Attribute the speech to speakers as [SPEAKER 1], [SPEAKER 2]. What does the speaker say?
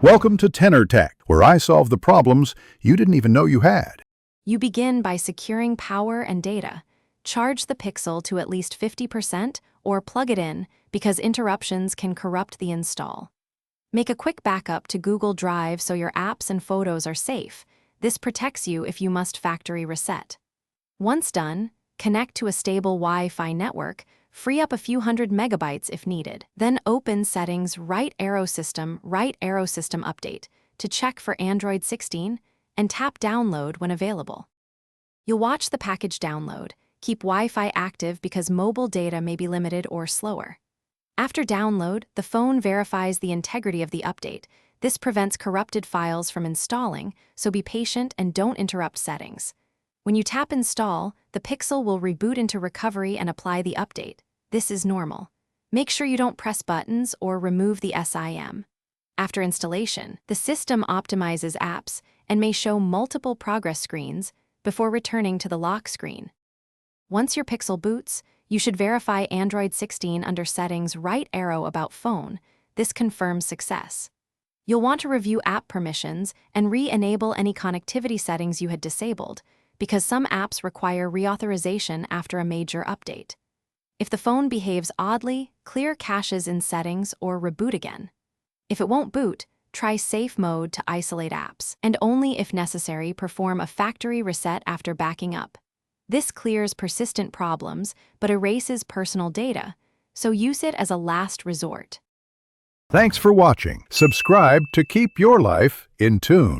[SPEAKER 1] Welcome to Tenor Tech, where I solve the problems you didn't even know you had.
[SPEAKER 2] You begin by securing power and data. Charge the Pixel to at least 50% or plug it in because interruptions can corrupt the install. Make a quick backup to Google Drive so your apps and photos are safe. This protects you if you must factory reset. Once done, connect to a stable Wi-Fi network, free up a few hundred megabytes if needed. Then open Settings, Right Arrow System Update to check for Android 16 and tap Download when available. You'll watch the package download. Keep Wi-Fi active because mobile data may be limited or slower. After download, the phone verifies the integrity of the update. This prevents corrupted files from installing, so be patient and don't interrupt settings. When you tap Install, the Pixel will reboot into recovery and apply the update. This is normal. Make sure you don't press buttons or remove the SIM. After installation, the system optimizes apps and may show multiple progress screens before returning to the lock screen. Once your Pixel boots, you should verify Android 16 under Settings, Right Arrow About Phone. This confirms success. You'll want to review app permissions and re-enable any connectivity settings you had disabled, because some apps require reauthorization after a major update. If the phone behaves oddly, clear caches in settings or reboot again. If it won't boot, try safe mode to isolate apps, and only if necessary perform a factory reset after backing up. This clears persistent problems but erases personal data, so use it as a last resort.
[SPEAKER 1] Thanks for watching. Subscribe to keep your life in tune.